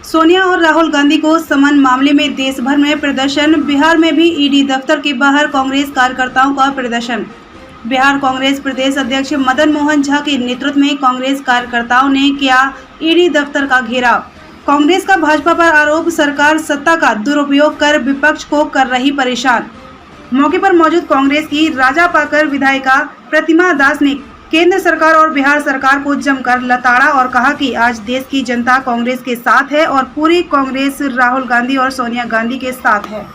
सोनिया और राहुल गांधी को समन मामले में देश भर में प्रदर्शन। बिहार में भी ईडी दफ्तर के बाहर कांग्रेस कार्यकर्ताओं का प्रदर्शन। बिहार कांग्रेस प्रदेश अध्यक्ष मदन मोहन झा के नेतृत्व में कांग्रेस कार्यकर्ताओं ने किया ईडी दफ्तर का घेराव। कांग्रेस का भाजपा पर आरोप, सरकार सत्ता का दुरुपयोग कर विपक्ष को कर रही परेशान। मौके पर मौजूद कांग्रेस की राजापाकर विधायिका प्रतिमा दास ने केंद्र सरकार और बिहार सरकार को जमकर लताड़ा और कहा कि आज देश की जनता कांग्रेस के साथ है और पूरी कांग्रेस राहुल गांधी और सोनिया गांधी के साथ है।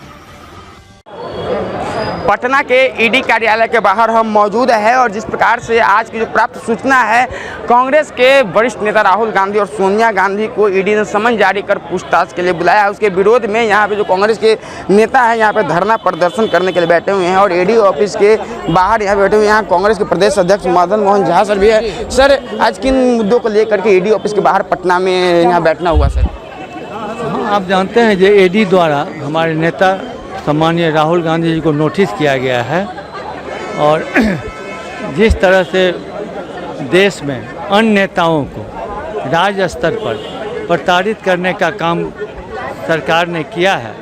पटना के ईडी कार्यालय के बाहर हम मौजूद हैं और जिस प्रकार से आज की जो प्राप्त सूचना है, कांग्रेस के वरिष्ठ नेता राहुल गांधी और सोनिया गांधी को ईडी ने समन जारी कर पूछताछ के लिए बुलाया है। उसके विरोध में यहाँ पे जो कांग्रेस के नेता हैं यहाँ पे धरना प्रदर्शन करने के लिए बैठे हुए हैं और ईडी ऑफिस के बाहर यहाँ बैठे हुए हैं। यहाँ कांग्रेस के प्रदेश अध्यक्ष मदन मोहन झा सर भी है। सर, आज किन मुद्दों को लेकर के ईडी ऑफिस के बाहर पटना में यहाँ बैठना हुआ? सर, आप जानते हैं जो ईडी द्वारा हमारे नेता सम्मानीय राहुल गांधी जी को नोटिस किया गया है और जिस तरह से देश में अन्य नेताओं को राज्य स्तर पर प्रताड़ित करने का काम सरकार ने किया है,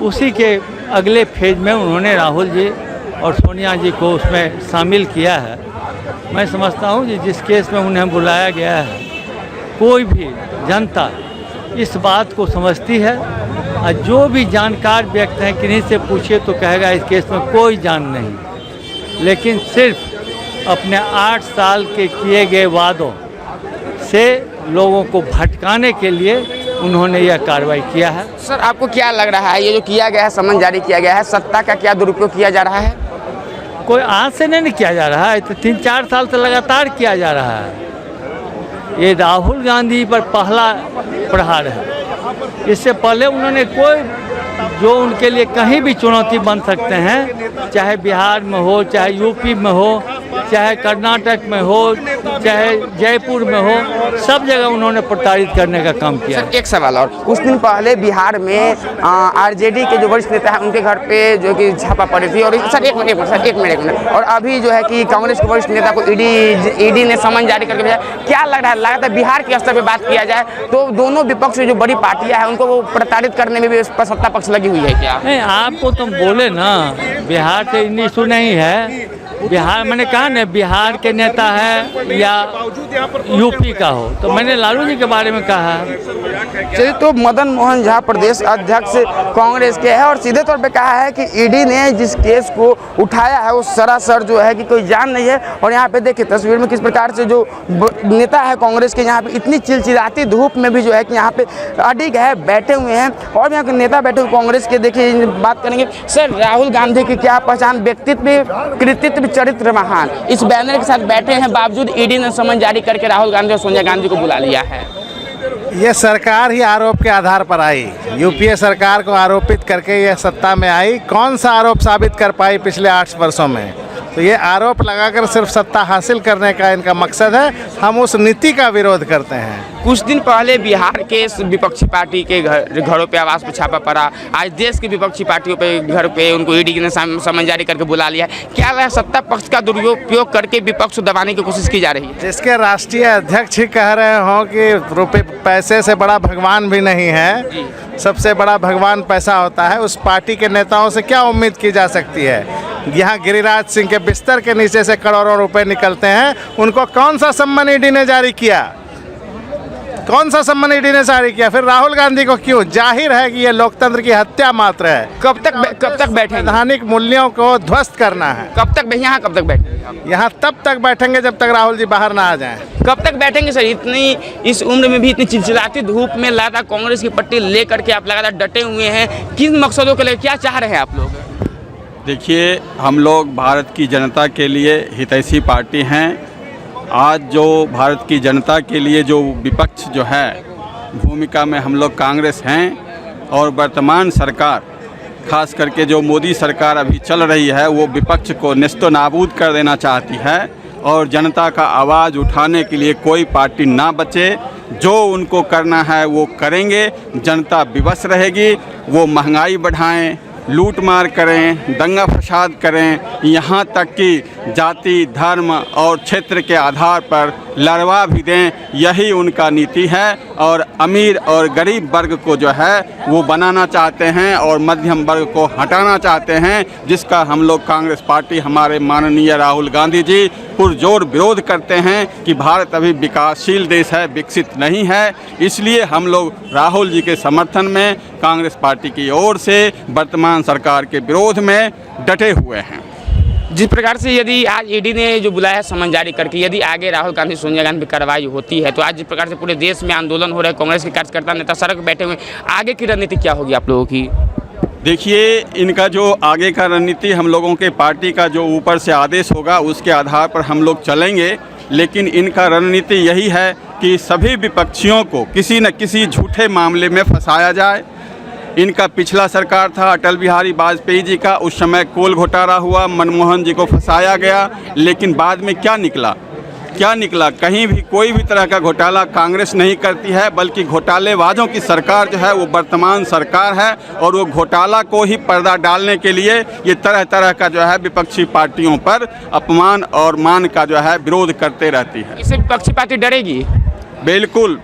उसी के अगले फेज में उन्होंने राहुल जी और सोनिया जी को उसमें शामिल किया है। मैं समझता हूँ कि जिस केस में उन्हें बुलाया गया है, कोई भी जनता इस बात को समझती है और जो भी जानकार व्यक्ति हैं किन्हीं से पूछिए तो कहेगा इस केस में कोई जान नहीं, लेकिन सिर्फ अपने 8 साल के किए गए वादों से लोगों को भटकाने के लिए उन्होंने यह कार्रवाई किया है। सर, आपको क्या लग रहा है ये जो किया गया है, समन जारी किया गया है, सत्ता का क्या दुरुपयोग किया जा रहा है? कोई आज से नहीं किया जा रहा है, तो 3-4 साल से लगातार किया जा रहा है। ये राहुल गांधी पर पहला प्रहार है। इससे पहले उन्होंने कोई जो उनके लिए कहीं भी चुनौती बन सकते हैं, चाहे बिहार में हो, चाहे यूपी में हो, चाहे कर्नाटक में हो, चाहे जयपुर में हो, सब जगह उन्होंने प्रताड़ित करने का काम किया। सर, एक सवाल और, कुछ दिन पहले बिहार में आरजेडी के जो वरिष्ठ नेता हैं उनके घर पे जो कि छापा पड़ी थी और सर एक मिनट और अभी जो है कि कांग्रेस के वरिष्ठ नेता को ईडी ने समन जारी करके भेजा। क्या लग रहा है, लगातार बिहार के स्तर पर बात किया जाए तो दोनों विपक्ष जो बड़ी पार्टियां हैं उनको वो प्रताड़ित करने में भी सत्ता पक्ष लगी हुई है क्या? नहीं, आपको तुम बोले ना बिहार से इशू नहीं है। बिहार, मैंने कहा ना बिहार के नेता है या यूपी का हो, तो मैंने लालू जी के बारे में कहा। चलिए, तो मदन मोहन झा प्रदेश अध्यक्ष कांग्रेस के हैं और सीधे तौर पे कहा है कि ईडी ने जिस केस को उठाया है वो सरासर जो है कि कोई जान नहीं है। और यहाँ पे देखिए तस्वीर में किस प्रकार से जो नेता है कांग्रेस के यहाँ पे इतनी चिलचिलाती धूप में भी जो है कि यहाँ पे अडिग है, बैठे हुए हैं और यहाँ के नेता बैठे हुए कांग्रेस के। देखिए, बात करेंगे सर, राहुल गांधी की क्या पहचान, व्यक्तित्व, कृतित्व, चरित्र महान, इस बैनर के साथ बैठे हैं, बावजूद ईडी ने समन जारी करके राहुल गांधी और सोनिया गांधी को बुला लिया है। ये सरकार ही आरोप के आधार पर आई, यूपीए सरकार को आरोपित करके ये सत्ता में आई। कौन सा आरोप साबित कर पाई पिछले 8 वर्षों में? तो ये आरोप लगाकर सिर्फ सत्ता हासिल करने का इनका मकसद है। हम उस नीति का विरोध करते हैं। कुछ दिन पहले बिहार के विपक्षी पार्टी के घरों पे, आवास पे छापा पड़ा। आज देश की विपक्षी पार्टियों पे घर पे उनको ईडी ने समन जारी करके बुला लिया। क्या वह सत्ता पक्ष का दुरुपयोग करके विपक्ष को दबाने की कोशिश की जा रही है? जिसके राष्ट्रीय अध्यक्ष ही कह रहे हो कि रुपये पैसे से बड़ा भगवान भी नहीं है, सबसे बड़ा भगवान पैसा होता है, उस पार्टी के नेताओं से क्या उम्मीद की जा सकती है? यहाँ गिरिराज सिंह के बिस्तर के नीचे से करोड़ों रुपए निकलते हैं। उनको कौन सा सम्मान ईडी ने जारी किया? कौन सा सम्मान ईडी ने जारी किया? फिर राहुल गांधी को क्यों? जाहिर है कि ये लोकतंत्र की हत्या मात्र है। कब तक बैठे? वैधानिक मूल्यों को ध्वस्त करना है। कब तक बैठे? यहाँ तब तक बैठेंगे जब तक राहुल जी बाहर ना आ जाएं। कब तक बैठेंगे सर? इतनी इस उम्र में भी इतनी चिलचिलाती धूप में लगातार कांग्रेस की पट्टी लेकर के आप लगातार डटे हुए हैं। किन मकसदों के लिए, क्या चाह रहे हैं आप लोग? देखिए, हम लोग भारत की जनता के लिए हितैषी पार्टी हैं। आज जो भारत की जनता के लिए जो विपक्ष जो है भूमिका में हम लोग कांग्रेस हैं और वर्तमान सरकार, खास करके जो मोदी सरकार अभी चल रही है, वो विपक्ष को नेस्तो नाबूद कर देना चाहती है और जनता का आवाज़ उठाने के लिए कोई पार्टी ना बचे। जो उनको करना है वो करेंगे। जनता विवश रहेगी। वो महंगाई बढ़ाएं, लूट मार करें, दंगा फसाद करें, यहाँ तक कि जाति, धर्म और क्षेत्र के आधार पर लड़वा भी दें, यही उनका नीति है। और अमीर और गरीब वर्ग को जो है वो बनाना चाहते हैं और मध्यम वर्ग को हटाना चाहते हैं, जिसका हम लोग कांग्रेस पार्टी, हमारे माननीय राहुल गांधी जी पुरजोर विरोध करते हैं कि भारत अभी विकासशील देश है, विकसित नहीं है। इसलिए हम लोग राहुल जी के समर्थन में कांग्रेस पार्टी की ओर से वर्तमान सरकार के विरोध में डटे हुए हैं। जिस प्रकार से यदि आज ईडी ने जो बुलाया समन जारी करके, यदि आगे राहुल गांधी सोनिया गांधी पर कार्रवाई होती है, तो आज जिस प्रकार से पूरे देश में आंदोलन हो रहा है, कांग्रेस के कार्यकर्ता नेता सड़क बैठे हुए, आगे की रणनीति क्या होगी आप लोगों की? देखिए, इनका जो आगे का रणनीति, हम लोगों के पार्टी का जो ऊपर से आदेश होगा उसके आधार पर हम लोग चलेंगे। लेकिन इनका रणनीति यही है कि सभी विपक्षियों को किसी न किसी झूठे मामले में फंसाया जाए। इनका पिछला सरकार था अटल बिहारी वाजपेयी जी का, उस समय कोल घोटाला हुआ, मनमोहन जी को फंसाया गया, लेकिन बाद में क्या निकला? कहीं भी कोई भी तरह का घोटाला कांग्रेस नहीं करती है, बल्कि घोटालेबाजों की सरकार जो है वो वर्तमान सरकार है। और वो घोटाला को ही पर्दा डालने के लिए ये तरह तरह का जो है विपक्षी पार्टियों पर अपमान और मान का जो है विरोध करते रहती है। इससे विपक्षी पार्टी डरेगी? बिल्कुल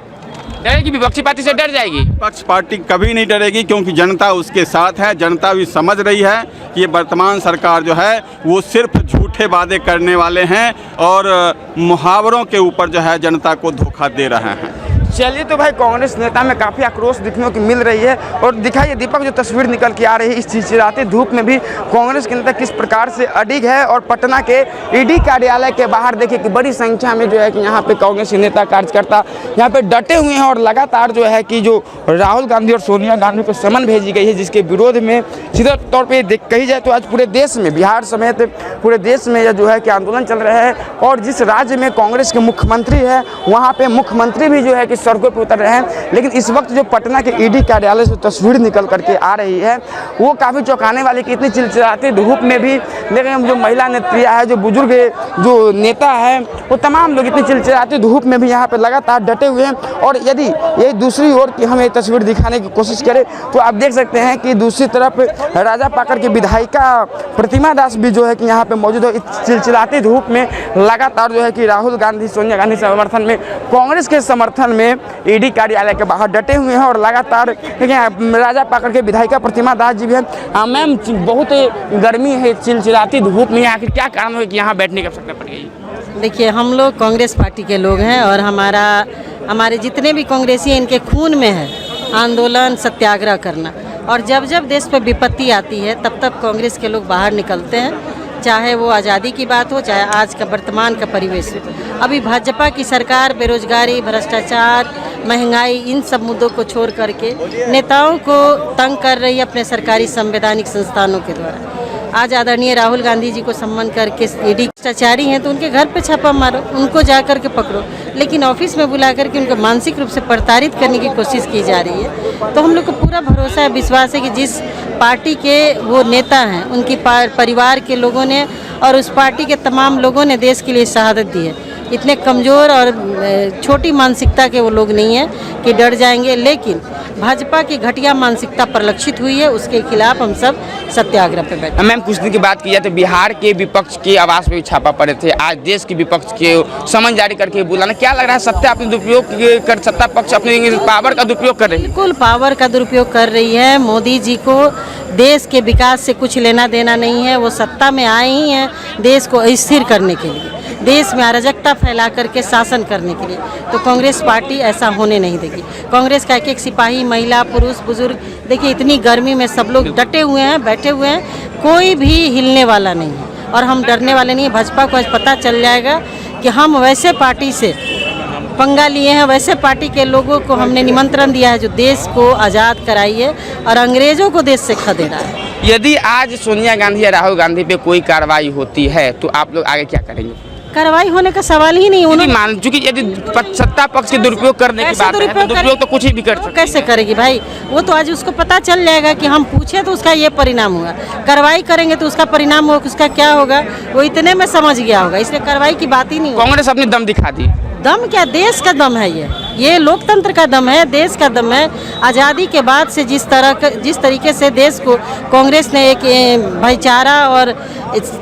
डरेगी, विपक्षी पार्टी से डर जाएगी। विपक्ष पार्टी कभी नहीं डरेगी, क्योंकि जनता उसके साथ है। जनता भी समझ रही है कि ये वर्तमान सरकार जो है वो सिर्फ झूठे वादे करने वाले हैं और मुहावरों के ऊपर जो है जनता को धोखा दे रहे हैं। चलिए, तो भाई कांग्रेस नेता में काफ़ी आक्रोश दिखने को मिल रही है। और दिखाइए दीपक, जो तस्वीर निकल के आ रही है, इस चिलचिलाती धूप में भी कांग्रेस के नेता किस प्रकार से अडिग है। और पटना के ईडी कार्यालय के बाहर देखिए कि बड़ी संख्या में जो है कि यहाँ पे कांग्रेस के नेता कार्यकर्ता यहाँ पे डटे हुए हैं। और लगातार जो है कि जो राहुल गांधी और सोनिया गांधी को समन भेजी गई है, जिसके विरोध में सीधे तौर पर कही जाए तो आज पूरे देश में, बिहार समेत पूरे देश में जो है कि आंदोलन चल रहा है। और जिस राज्य में कांग्रेस के मुख्यमंत्री है, वहाँ पे मुख्यमंत्री भी जो है कि सड़कों पर उतर रहे हैं। लेकिन इस वक्त जो पटना के ईडी कार्यालय से तस्वीर निकल करके आ रही है, वो काफ़ी चौंकाने वाली कि इतनी चिलचिलाती धूप में भी, लेकिन जो महिला नेत्रिया है, जो बुजुर्ग जो नेता है, वो तमाम लोग इतनी चिलचिलाती धूप में भी यहाँ पे लगातार डटे हुए हैं। और यदि ये दूसरी ओर की हम ये तस्वीर दिखाने की कोशिश करें तो आप देख सकते हैं कि दूसरी तरफ राजा पाकर की विधायिका प्रतिमा दास भी जो है कि यहाँ पे मौजूद है। इस चिलचिलाती धूप में लगातार जो है कि राहुल गांधी, सोनिया गांधी समर्थन में, कांग्रेस के समर्थन में ईडी कार्यालय के बाहर डटे हुए हैं। और लगातार राजा पाकर के विधायिका प्रतिमा दास जी भी हैं। मैम, बहुत गर्मी है, चिलचिलाती धूप में आखिर क्या कारण है कि यहाँ बैठने की आवश्यकता पड़ गई? देखिए, हम लोग कांग्रेस पार्टी के लोग हैं और हमारे जितने भी कांग्रेसी हैं, इनके खून में है आंदोलन, सत्याग्रह करना। और जब जब देश पर विपत्ति आती है तब तब कांग्रेस के लोग बाहर निकलते हैं, चाहे वो आज़ादी की बात हो, चाहे आज का वर्तमान का परिवेश हो। अभी भाजपा की सरकार बेरोजगारी, भ्रष्टाचार, महंगाई, इन सब मुद्दों को छोड़ करके नेताओं को तंग कर रही है अपने सरकारी संवैधानिक संस्थानों के द्वारा। आज आदरणीय राहुल गांधी जी को सम्मान करके ईडी भ्रष्टाचारी हैं तो उनके घर पे छापा मारो, उनको जा कर के पकड़ो, लेकिन ऑफिस में बुला करके उनको मानसिक रूप से प्रताड़ित करने की कोशिश की जा रही है। तो हम लोग को पूरा भरोसा है, विश्वास है कि जिस पार्टी के वो नेता हैं, उनकी परिवार के लोगों ने और उस पार्टी के तमाम लोगों ने देश के लिए शहादत दी है। इतने कमज़ोर और छोटी मानसिकता के वो लोग नहीं हैं कि डर जाएंगे, लेकिन भाजपा की घटिया मानसिकता परिलक्षित हुई है, उसके खिलाफ हम सब सत्याग्रह पे बैठे। मैम, कुछ दिन की बात की जाए तो बिहार के विपक्ष के आवास पे भी छापा पड़े थे, आज देश के विपक्ष के समन जारी करके बुलाना, क्या लग रहा है सत्ता अपने दुरुपयोग कर, सत्ता पक्ष अपने पावर का दुरुपयोग कर रही है? बिल्कुल पावर का दुरुपयोग कर रही है। मोदी जी को देश के विकास से कुछ लेना देना नहीं है, वो सत्ता में आए ही हैं देश को अस्थिर करने के लिए, देश में अराजकता फैला करके शासन करने के लिए। तो कांग्रेस पार्टी ऐसा होने नहीं देगी। कांग्रेस का एक एक सिपाही, महिला, पुरुष, बुजुर्ग, देखिए इतनी गर्मी में सब लोग डटे हुए हैं, बैठे हुए हैं, कोई भी हिलने वाला नहीं है और हम डरने वाले नहीं हैं। भाजपा को आज पता चल जाएगा कि हम वैसे पार्टी से पंगा लिए हैं, वैसे पार्टी के लोगों को हमने निमंत्रण दिया है जो देश को आज़ाद कराई है और अंग्रेजों को देश से खदेड़ा है। यदि आज सोनिया गांधी या राहुल गांधी पे कोई कार्रवाई होती है तो आप लोग आगे क्या करेंगे? कार्रवाई होने का सवाल ही नहीं। उन्होंने मान चूंकि यदि सत्ता पक्ष के दुरुपयोग करने की बात है तो दुरुपयोग तो कुछ भी कर सकते, कैसे करेगी भाई? वो तो आज उसको पता चल जाएगा कि हम पूछे तो उसका ये परिणाम हुआ, कार्रवाई करेंगे तो उसका परिणाम होगा, उसका क्या होगा वो इतने में समझ गया होगा, इसलिए कार्रवाई की बात ही नहीं। कांग्रेस अपनी दम दिखा दी। दम क्या, देश का दम है ये लोकतंत्र का दम है, देश का दम है। आज़ादी के बाद से जिस तरीके से देश को कांग्रेस ने एक भाईचारा और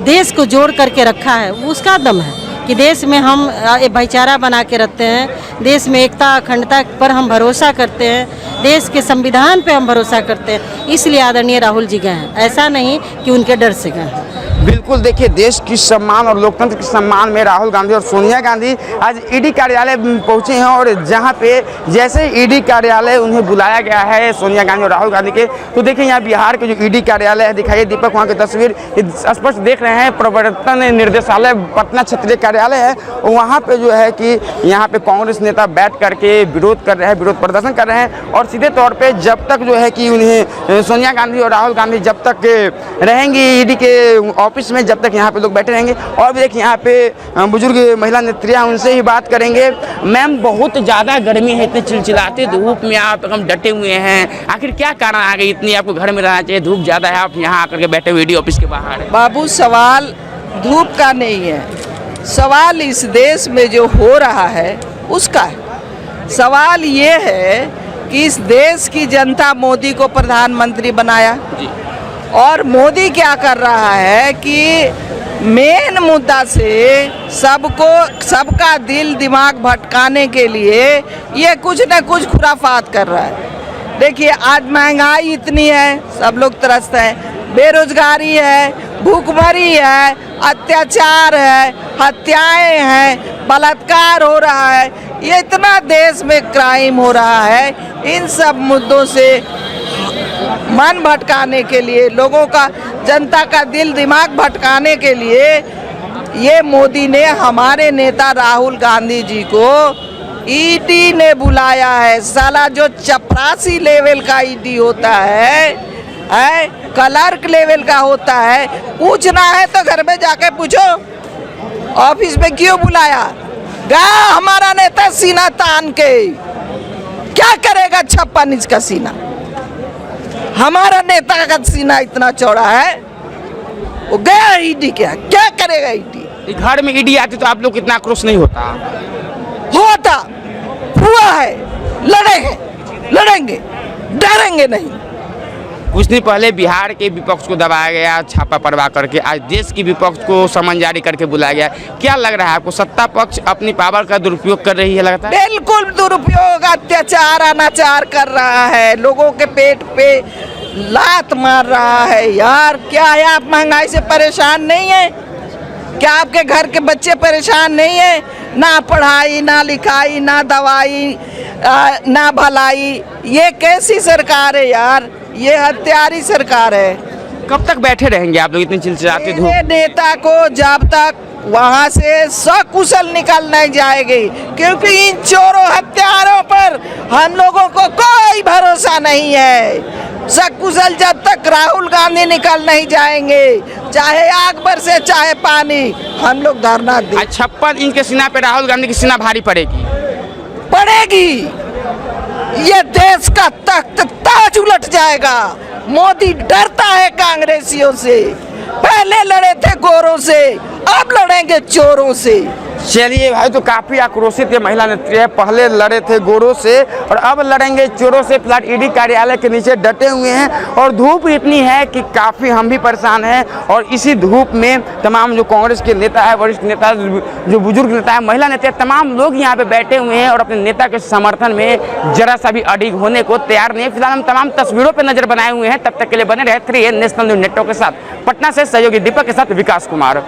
देश को जोड़ करके रखा है, उसका दम है। कि देश में हम भाईचारा बना के रखते हैं, देश में एकता अखंडता पर हम भरोसा करते हैं, देश के संविधान पे हम भरोसा करते हैं, इसलिए आदरणीय राहुल जी गए हैं, ऐसा नहीं कि उनके डर से गए हैं। बिल्कुल, देखिए देश की सम्मान और लोकतंत्र के सम्मान में राहुल गांधी और सोनिया गांधी आज ईडी कार्यालय पहुंचे हैं और जहां पे जैसे ईडी कार्यालय उन्हें बुलाया गया है सोनिया गांधी और राहुल गांधी के, तो देखिए यहाँ बिहार के जो ईडी कार्यालय है, दिखाइए दीपक वहाँ की तस्वीर स्पष्ट देख रहे हैं। प्रवर्तन निर्देशालय पटना क्षेत्रीय कार्यालय है, वहाँ पे जो है कि यहाँ पे कांग्रेस नेता बैठ करके विरोध कर रहे हैं, विरोध प्रदर्शन कर रहे हैं और सीधे तौर पर जब तक जो है कि उन्हें सोनिया गांधी और राहुल गांधी जब तक रहेंगी ईडी के ऑफिस में, जब तक यहाँ पे लोग बैठे रहेंगे। और भी देखिए यहाँ पे बुजुर्ग महिला नेत्रियाँ, उनसे ही बात करेंगे। मैम, बहुत ज़्यादा गर्मी है, इतने चिलचिलाते धूप में आप एकदम डटे हुए हैं, आखिर क्या कारण आ गई इतनी आपको घर में रहना चाहिए, धूप ज़्यादा है, आप यहाँ आकर के बैठे हुए ईडी ऑफिस के बाहर? बाबू, सवाल धूप का नहीं है, सवाल इस देश में जो हो रहा है उसका है। सवाल ये है कि इस देश की जनता मोदी को प्रधानमंत्री बनाया और मोदी क्या कर रहा है कि मेन मुद्दा से सबका दिल दिमाग भटकाने के लिए ये कुछ न कुछ खुराफात कर रहा है। देखिए, आज महंगाई इतनी है, सब लोग त्रस्त हैं, बेरोजगारी है, भूखमरी है, अत्याचार है, हत्याएं हैं, बलात्कार हो रहा है, ये इतना देश में क्राइम हो रहा है। इन सब मुद्दों से मन भटकाने के लिए, लोगों का, जनता का दिल दिमाग भटकाने के लिए ये मोदी ने हमारे नेता राहुल गांधी जी को ईडी ने बुलाया है। साला जो चपरासी लेवल का ईडी होता है, क्लर्क लेवल का होता है, पूछना है तो घर में जाके पूछो, ऑफिस में क्यों बुलाया? गया हमारा नेता सीना तान के, क्या करेगा 56 इंच का सीना? हमारा नेता का सीना इतना चौड़ा है, वो गया ईडी, क्या करेगा ईडी? घर में ईडी आती तो आप लोग कितना आक्रोश नहीं होता? होता, हुआ है, लड़ेंगे, डरेंगे नहीं। कुछ दिन पहले बिहार के विपक्ष को दबाया गया, छापा पड़वा करके, आज देश की विपक्ष को समन जारी करके बुलाया गया। क्या लग रहा है आपको, सत्ता पक्ष अपनी पावर का दुरुपयोग कर रही है? लगता है बिल्कुल दुरुपयोग, अत्याचार, अनाचार कर रहा है, लोगों के पेट पे लात मार रहा है। यार, क्या है, आप महंगाई से परेशान नहीं है क्या? आपके घर के बच्चे परेशान नहीं है? ना पढ़ाई, ना लिखाई, ना दवाई, ना भलाई, ये कैसी सरकार है यार? ये हत्यारी सरकार है। कब तक बैठे रहेंगे आप लोग इतनी चिलचिलाती धूप? नेता को जब तक वहाँ से सकुशल निकल नहीं जाएगी, क्योंकि इन चोरों हत्यारों पर हम लोगों को कोई भरोसा नहीं है। सकुशल जब तक राहुल गांधी निकल नहीं जाएंगे, चाहे आग बरसे चाहे पानी, हम लोग धरना दें। 56 इंच के सीना पे राहुल गांधी की सीना भारी पड़ेगी। ये देश का तख्त ताज उलट जाएगा। मोदी डरता है कांग्रेसियों से, पहले लड़े थे गोरों से, अब लड़ेंगे चोरों से। चलिए भाई, तो काफी आक्रोशित ये महिला नेत्री, पहले लड़े थे गोरों से और अब लड़ेंगे चोरों से। फिलहाल ईडी कार्यालय के नीचे डटे हुए हैं और धूप इतनी है कि काफ़ी हम भी परेशान हैं। और इसी धूप में तमाम जो कांग्रेस के नेता है, वरिष्ठ नेता, जो बुजुर्ग नेता है, महिला नेता, तमाम लोग यहाँ पे बैठे हुए हैं और अपने नेता के समर्थन में जरा सा भी अडिग होने को तैयार नहीं है। फिलहाल हम तमाम तस्वीरों पर नजर बनाए हुए हैं। तब तक के लिए बने रहे 3N नेशनल न्यूज नेटवर्क के साथ। पटना से सहयोगी दीपक के साथ विकास कुमार।